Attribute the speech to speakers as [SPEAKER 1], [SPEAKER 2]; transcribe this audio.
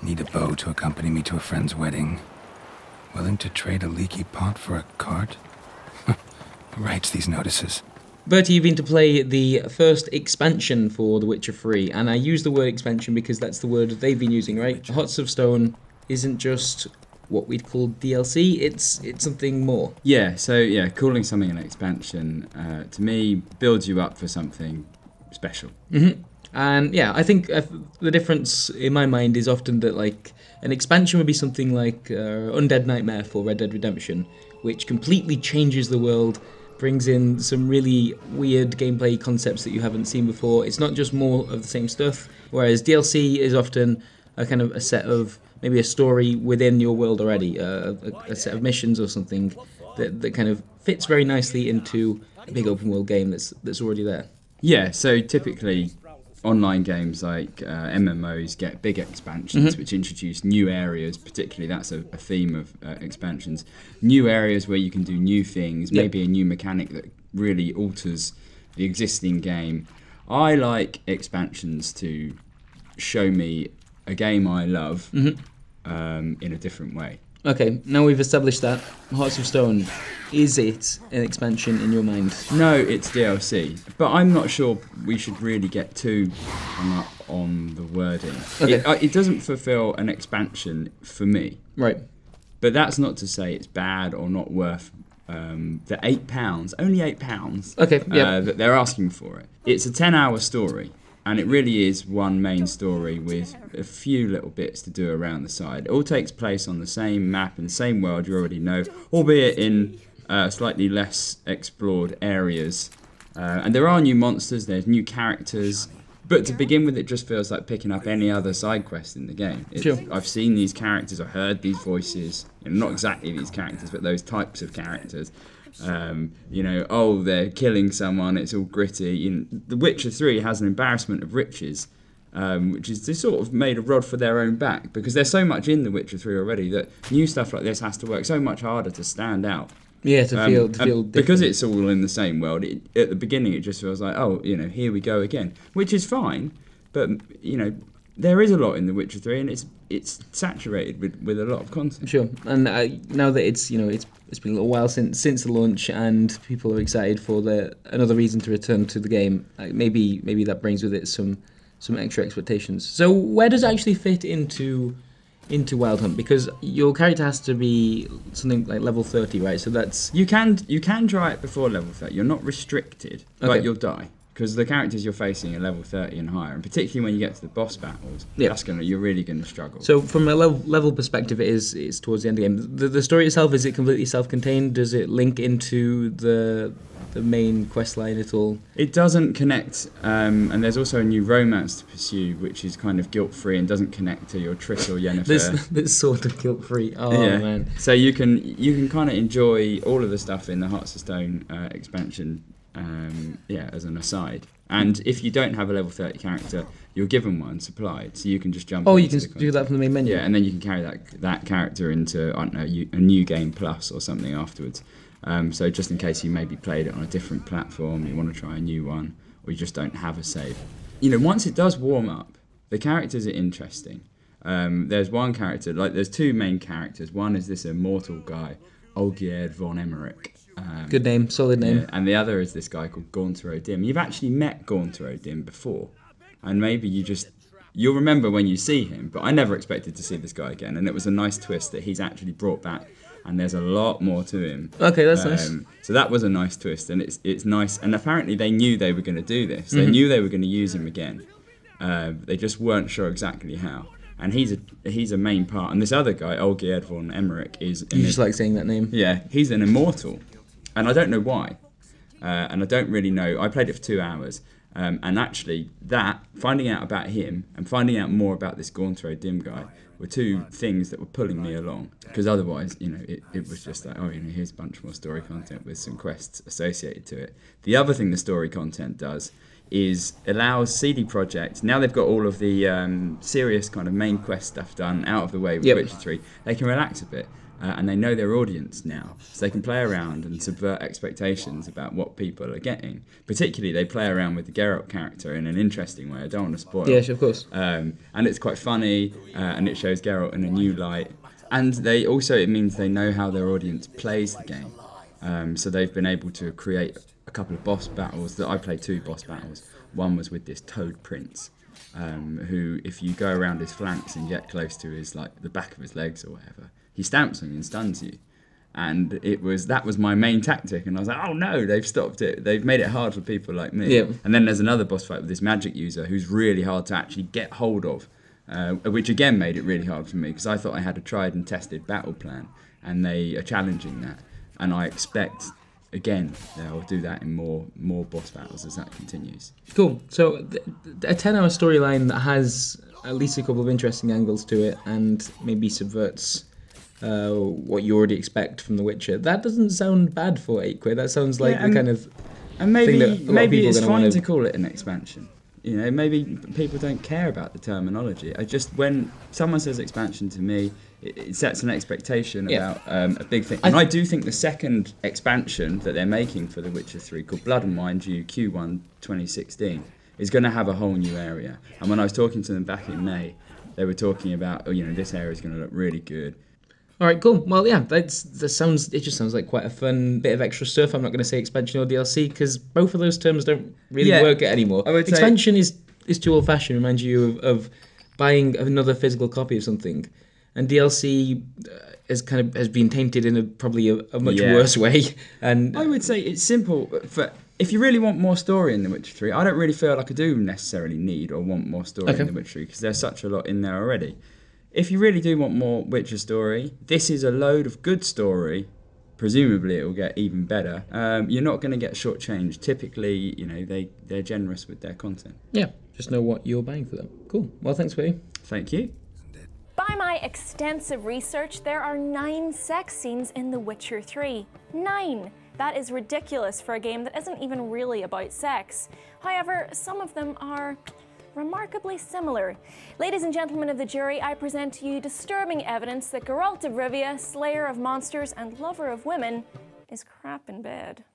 [SPEAKER 1] Need a bow to accompany me to a friend's wedding. Willing to trade a leaky pot for a cart? Who writes these notices?
[SPEAKER 2] Bertie, you've been to play the first expansion for The Witcher 3, and I use the word expansion because that's the word they've been using, right? Hearts of Stone isn't just what we'd call DLC, it's something more.
[SPEAKER 3] Yeah, so calling something an expansion, to me, builds you up for something special.
[SPEAKER 2] Mm-hmm. And yeah, I think the difference in my mind is often that like an expansion would be something like Undead Nightmare for Red Dead Redemption, which completely changes the world, brings in some really weird gameplay concepts that you haven't seen before. It's not just more of the same stuff, whereas DLC is often a kind of a set of, maybe a story within your world already, a set of missions or something that kind of fits very nicely into a big open world game that's already there.
[SPEAKER 3] Yeah, so typically online games like MMOs get big expansions which introduce new areas, particularly that's a theme of expansions. New areas where you can do new things, maybe a new mechanic that really alters the existing game. I like expansions to show me a game I love in a different way.
[SPEAKER 2] Okay, now we've established that. Hearts of Stone, is it an expansion in your mind?
[SPEAKER 3] No, it's DLC. But I'm not sure we should really get too hung up on the wording.
[SPEAKER 2] Okay.
[SPEAKER 3] It doesn't fulfill an expansion for me.
[SPEAKER 2] Right.
[SPEAKER 3] But that's not to say it's bad or not worth the £8, only £8,
[SPEAKER 2] Okay, yeah.
[SPEAKER 3] that they're asking for it. It's a 10-hour story. And it really is one main story with a few little bits to do around the side. It all takes place on the same map and the same world you already know, albeit in slightly less explored areas. And there are new monsters, there's new characters. But to begin with, it just feels like picking up any other side quest in the game.
[SPEAKER 2] Sure.
[SPEAKER 3] I've seen these characters, I've heard these voices. Not exactly these characters, but those types of characters. They're killing someone, it's all gritty. The Witcher 3 has an embarrassment of riches, which is they sort of made a rod for their own back, because there's so much in The Witcher 3 already that new stuff like this has to work so much harder to stand out.
[SPEAKER 2] Yeah, to feel different.
[SPEAKER 3] Because it's all in the same world, at the beginning it just feels like, here we go again, which is fine, but, there is a lot in The Witcher 3 and it's saturated with a lot of content.
[SPEAKER 2] Sure, and now that it's been a little while since the launch, and people are excited for another reason to return to the game. Maybe that brings with it some extra expectations. So where does it actually fit into Wild Hunt? Because your character has to be something like level 30, right? So that's
[SPEAKER 3] you can try it before level 30. You're not restricted, but you'll die. Because the characters you're facing are level 30 and higher, and particularly when you get to the boss battles, you're really going to struggle.
[SPEAKER 2] So from a level perspective, it's towards the end of the game. The story itself, is it completely self-contained? Does it link into the main quest line at all?
[SPEAKER 3] It doesn't connect, and there's also a new romance to pursue, which is kind of guilt-free and doesn't connect to your Triss or Yennefer.
[SPEAKER 2] This sort of guilt-free. Oh man!
[SPEAKER 3] So you can kind of enjoy all of the stuff in the Hearts of Stone expansion. As an aside, and if you don't have a level 30 character, you're given one supplied, so you can just jump.
[SPEAKER 2] You can do that from the main menu.
[SPEAKER 3] Yeah, and then you can carry that character into a new game plus or something afterwards. So just in case you maybe played it on a different platform, you want to try a new one, or you just don't have a save. Once it does warm up, the characters are interesting. There's one character, there's two main characters. One is this immortal guy, Olgierd von Emmerich.
[SPEAKER 2] Good name, solid name.
[SPEAKER 3] Yeah, and the other is this guy called Gaunter O'Dim. You've actually met Gaunter O'Dim before, and maybe you'll remember when you see him, but I never expected to see this guy again, and it was a nice twist that he's actually brought back, and there's a lot more to him.
[SPEAKER 2] Okay, that's nice.
[SPEAKER 3] So that was a nice twist, and it's nice, and apparently they knew they were going to do this. They knew they were going to use him again. They just weren't sure exactly how. And he's a main part, and this other guy, Olgierd von Emmerich, is...
[SPEAKER 2] You just like saying that name.
[SPEAKER 3] Yeah, he's an immortal. And I don't know why, and I don't really know. I played it for 2 hours, and actually finding out about him and finding out more about this Gaunter O'Dim guy were two things that were pulling me along. Because otherwise, it was just like, here's a bunch more story content with some quests associated to it. The other thing the story content does is allows CD Projekt, now they've got all of the serious kind of main quest stuff done out of the way with Witcher 3, they can relax a bit. and they know their audience now, so they can play around and subvert expectations about what people are getting. Particularly, they play around with the Geralt character in an interesting way. I don't want to spoil.
[SPEAKER 2] Yes, of course.
[SPEAKER 3] And it's quite funny, and it shows Geralt in a new light. And they also, it means they know how their audience plays the game. So they've been able to create a couple of boss battles. That I played 2 boss battles. One was with this Toad Prince, who, if you go around his flanks and get close to his, like, the back of his legs or whatever, he stamps on you and stuns you. And that was my main tactic, and I was like, oh no, they've stopped it. They've made it hard for people like me.
[SPEAKER 2] Yeah.
[SPEAKER 3] And then there's another boss fight with this magic user who's really hard to actually get hold of, which again made it really hard for me, because I thought I had a tried and tested battle plan, and they are challenging that. And I expect, again, they'll do that in more boss battles as that continues.
[SPEAKER 2] Cool. So a 10-hour storyline that has at least a couple of interesting angles to it, and maybe subverts what you already expect from The Witcher. That doesn't sound bad for £8. That sounds like the kind of
[SPEAKER 3] and maybe
[SPEAKER 2] thing that a lot of
[SPEAKER 3] maybe
[SPEAKER 2] people
[SPEAKER 3] it's
[SPEAKER 2] are gonna
[SPEAKER 3] fine
[SPEAKER 2] wanna...
[SPEAKER 3] to call it an expansion. You know, maybe people don't care about the terminology. When someone says expansion to me, it sets an expectation about a big thing. And I do think the second expansion that they're making for The Witcher 3, called Blood and Wine, due Q1 2016, is going to have a whole new area. And when I was talking to them back in May, they were talking about, this area is going to look really good.
[SPEAKER 2] All right, cool. Well, yeah, it just sounds like quite a fun bit of extra stuff. I'm not going to say expansion or DLC, because both of those terms don't really work anymore.
[SPEAKER 3] I would say
[SPEAKER 2] expansion is too old-fashioned. Reminds you of buying another physical copy of something, and DLC has been tainted in probably a much worse way. And
[SPEAKER 3] I would say it's simple. If you really want more story in The Witcher 3, I don't really feel like I do necessarily need or want more story in The Witcher 3, because there's such a lot in there already. If you really do want more Witcher story, this is a load of good story. Presumably it will get even better. You're not going to get shortchanged. Typically, they're generous with their content.
[SPEAKER 2] Yeah, just know what you're buying for them. Cool. Well, thanks, Bertie.
[SPEAKER 3] Thank you.
[SPEAKER 4] By my extensive research, there are 9 sex scenes in The Witcher 3. 9! That is ridiculous for a game that isn't even really about sex. However, some of them are remarkably similar. Ladies and gentlemen of the jury, I present to you disturbing evidence that Geralt of Rivia, slayer of monsters and lover of women, is crap in bed.